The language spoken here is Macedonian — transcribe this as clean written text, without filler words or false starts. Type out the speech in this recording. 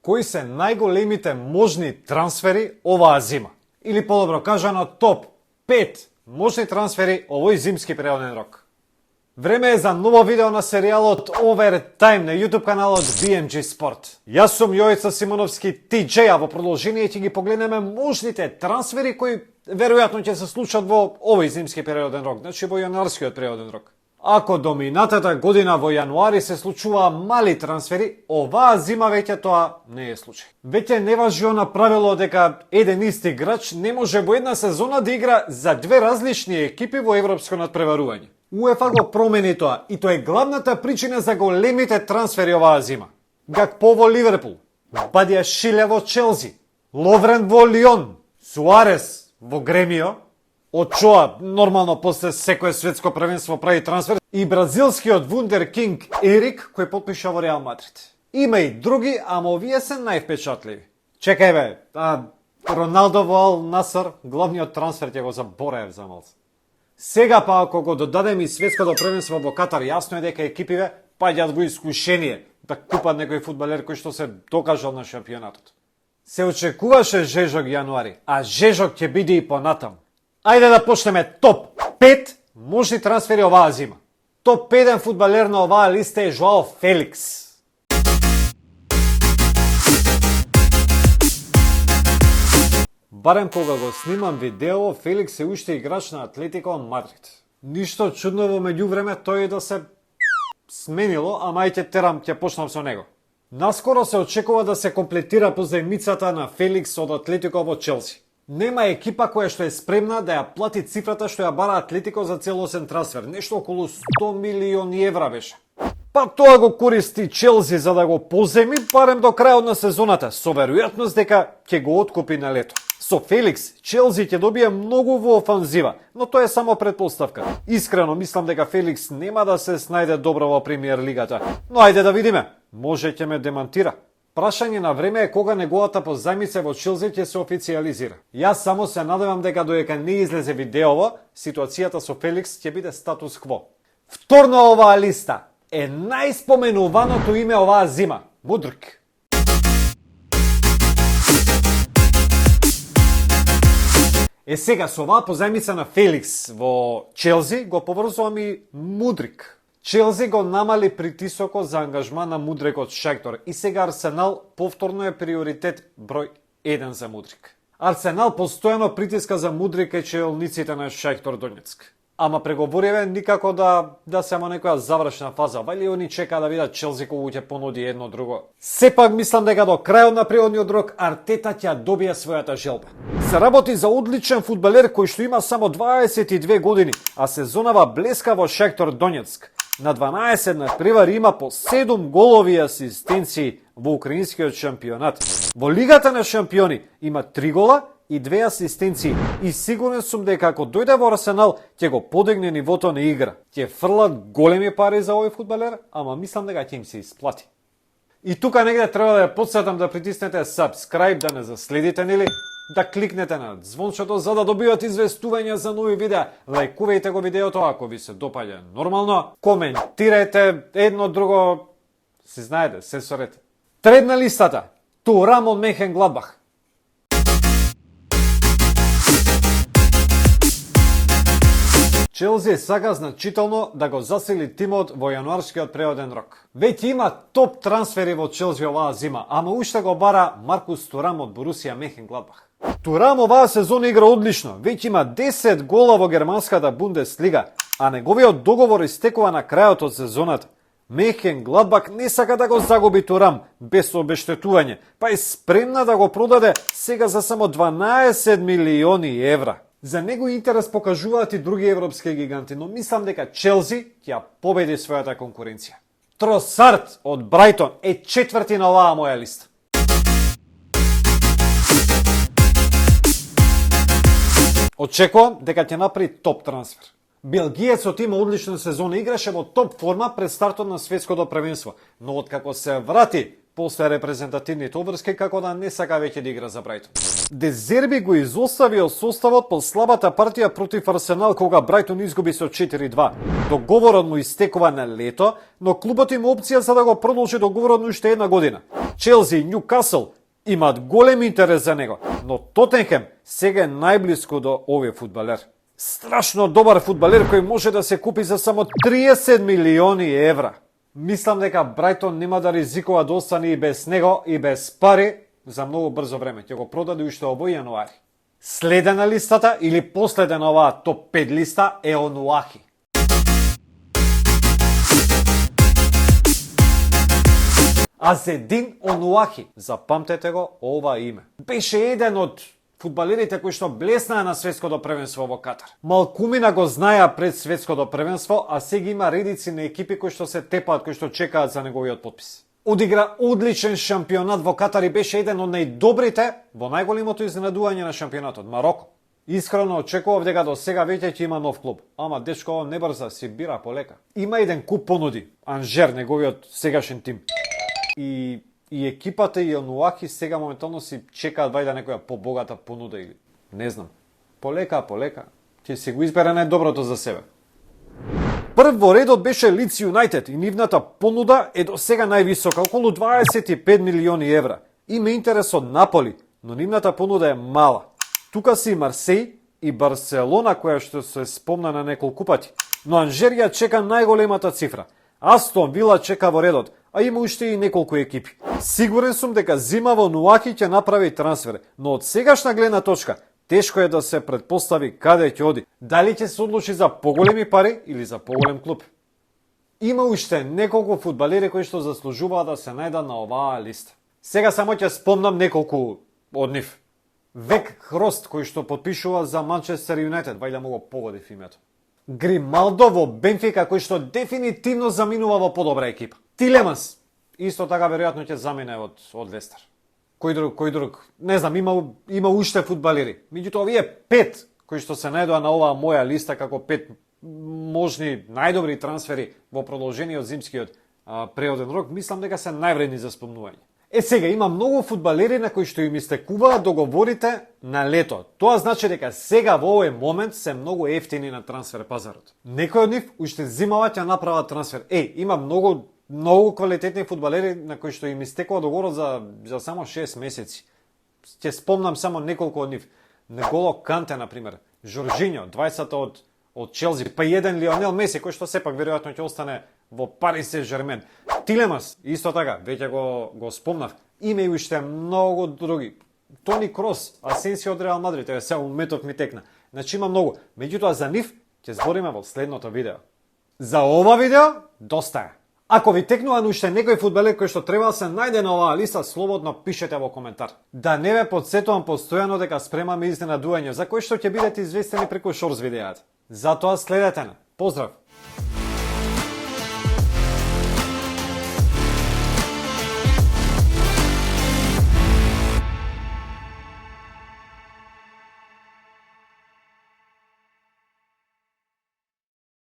Кои се најголемите можни трансфери оваа зима? Или подобро кажано, топ 5 можни трансфери овој зимски периоден рок. Време е за ново видео на серијалот Overtime на YouTube каналот BMG Sport. Јас сум Јовица Симоновски, TJ, а во продолжение ќе ги погледнеме можните трансфери кои веројатно ќе се случат во овој зимски периоден рок, значи во јануарскиот периоден рок. Ако до минатата година во јануари се случуваа мали трансфери, оваа зима веќе тоа не е случај. Веќе не важи она правило дека еден ист играч не може во една сезона да игра за две различни екипи во европско надпреварување. УЕФА го промени тоа и тоа е главната причина за големите трансфери оваа зима. Гакпо во Ливерпул, Бадиашиле во Челси, Ловрен во Лион, Суарес во Гремио, Очоа нормално после секое светско првенство прави трансфер, и бразилскиот вундеркинг Ерик кој потпиша во Реал Мадрид. Има и други, ама овие се највпечатливи. Чекај бе, Роналдо во Ал Наср, главниот трансфер ќе го забораев за малце. Сега па ако го додадем и светското првенство во Катар, јасно е дека екипиве паѓаат во искушение да купат некој фудбалер кој што се докажал на шампионатот. Се очекуваше жежок јануари, а жежок ќе биде и понатаму. Ајде да почнеме топ 5 можни трансфери оваа зима. Топ 1 фудбалер на оваа листа е Жоао Феликс. Барем кога го снимам видео, Феликс е уште играч на Атлетико Мадрид. Ништо чудно во меѓувреме тој да се сменило, ама ќе терам, ќе почнам со него. Наскоро се очекува да се комплетира позајмицата на Феликс од Атлетико во Челси. Нема екипа која што е спремна да ја плати цифрата што ја бара Атлетико за целосен трансфер. Нешто околу 100 милиони евра беше. Па тоа го користи Челси за да го поземи барем до крајот на сезоната, со веројатност дека ќе го откупи на лето. Со Феликс, Челси ќе добие многу во офанзива, но тоа е само предпоставка. Искрено мислам дека Феликс нема да се снајде добро во премиер лигата, но ајде да видиме, може ќе ме демантира. Прашање на време е кога неговата позајмица во Челси ќе се официјализира. Јас само се надевам дека додека не излезе видеово, ситуацијата со Феликс ќе биде статус кво. Втор на оваа листа е најспоменуваното име оваа зима – Мудрик. Сега со оваа позајмица на Феликс во Челси го поврзувам и Мудрик. Челси го намали притисокот за ангажман на Мудрик од Шахтор и сега Арсенал повторно е приоритет број 1 за Мудрик. Арсенал постојано притиска за Мудрик и челниците на Шахтор Донецк. Ама преговориве никако да се ама некоја завршна фаза. Вали они чека да видат Челси кога ќе понуди едно друго. Сепак мислам дека до крајот на периодниот рок Артета ќе добие својата желба. Се работи за одличен фудбалер кој што има само 22 години, а сезонава блеска во Шахтор Донецк. На 12 надпревари има по 7 голови и асистенции во украинскиот шампионат. Во Лигата на шампиони има 3 гола и 2 асистенции и сигурен сум дека ако дојде во Арсенал ќе го подигне нивото на игра. Ќе фрлат големи пари за овој фудбалер, ама мислам дека ќе им се исплати. И тука негде треба да ја потсетам да притиснете subscribe, да не заследите, нели? Да кликнете на звончето за да добивате известувања за нови видеа. Лајкувајте го видеото ако ви се допаѓа. Нормално, коментирајте едно друго, си знаете, се сорете. Трет на листата, Турам од Мехенгладбах. Челси сака значително да го засили тимот во јануарскиот преоден рок. Веќе има топ трансфери во Челси оваа зима, ама уште го бара Маркус Турам од Борусија Мехенгладбах. Турам оваа сезона игра одлично, веќе има 10 гола во германската Бундеслига, а неговиот договор истекува на крајот од сезоната. Мехенгладбах не сака да го загуби Турам без обештетување, па е спремна да го продаде сега за само 12 милиони евра. За него интерес покажуваат и други европски гиганти, но мислам дека Челси ќе победи својата конкуренција. Тросард од Брајтон е четврти на оваа моја листа. Очекувам дека ќе направи топ трансфер. Белгиецот има одлична сезона, играше во топ форма пред стартот на светското првенство, но откако се врати после репрезентативните обврски, како да не сака веќе да игра за Брајтон. Де Зерби го изостави од составот по слабата партија против Арсенал кога Брајтон изгуби со 4-2. Договорот му истекува на лето, но клубот има опција за да го продолжи договорот уште една година. Челси и Ньюкасл имаат голем интерес за него, но Тотенхем сега е најблиску до овој фудбалер. Страшно добар фудбалер кој може да се купи за само 30 милиони евра. Мислам дека Брајтон нема да ризикува да остане и без него и без пари за многу брзо време. Ќе го продаде уште овој јануари. Следен на листата или последен на оваа топ 5 листа е Онуахи. Азедин Онуахи, запамтете го ова име. Беше еден од фудбалерите кои што блеснаа на светското првенство во Катар. Малкумина го знаеа пред светското првенство, а сега има редици на екипи кои што се тепаат, кои што чекаат за неговиот потпис. Одигра одличен шампионат во Катар и беше еден од најдобрите во најголемото изненадување на шампионатот, Мароко. Искрено очекував дека до сега веќе ќе има нов клуб, ама дечко ово не брза, си бира полека. Има еден куп понуди, Анжер, неговиот сегашен тим. И екипата и Онуахи сега моментално си чекаат вајда некоја побогата понуда или не знам. Полека, ќе си го избере најдоброто за себе. Прв во редот беше Лидс Юнајтед и нивната понуда е до сега највисока, околу 25 милиони евра. Има интерес од Наполи, но нивната понуда е мала. Тука си Марсеј и Барселона, која што се спомна на неколку пати. Но Анжер ја чека најголемата цифра. Астон Вила чека во редот, а има уште и неколку екипи. Сигурен сум дека зима во Онуахи ќе направи трансфер, но од сегашна гледна точка тешко е да се претпостави каде ќе оди. Дали ќе се одлучи за поголеми пари или за поголем клуб. Има уште неколку фудбалери кои што заслужуваат да се најдат на оваа листа. Сега само ќе спомнам неколку од нив. Век Хрост кој што потпишува за Манчестер Юнајтед, вајде му го погодив името. Грималдо во Бенфика кој што дефинитивно заминува во подобра екипа. Тилеманс исто така веројатно ќе замине од Лестер. Кој друг, не знам, има уште фудбалери. Меѓутоа овие 5 кои што се најдоа на оваа моја листа како 5 можни најдобри трансфери во продолжение од зимскиот природен рок, мислам дека се највредни за спомнување. Сега има многу фудбалери на кои што им истекуваат договорите на лето. Тоа значи дека сега во овој момент се многу ефтини на трансфер пазарот. Некои од нив уште зимава ќе направат трансфер. Има многу квалитетни фудбалери на кои што им истекува договорот за само 6 месеци. Ќе спомнам само неколку од нив. Неголо Канте, например, Жоржиньо, 20 од Челси, па еден Лионел Меси, кој што сепак веројатно ќе остане во Парис Сен-Жермен. Тилеманс, исто така, веќе го спомнав. Има и уште многу други. Тони Крос, Асенсио од Реал Мадрид, сега уметот ми текна. Значи има многу. Меѓутоа за нив ќе збориме во следното видео. За ова видео доста е. Ако ви текнува на уште некој фудбалер кој што треба да се најде на оваа листа, слободно пишете во коментар. Да не ве потсетувам постојано дека спремаме изненадување за кои што ќе бидете известени преку шорс видеата. Затоа следете на. Поздрав!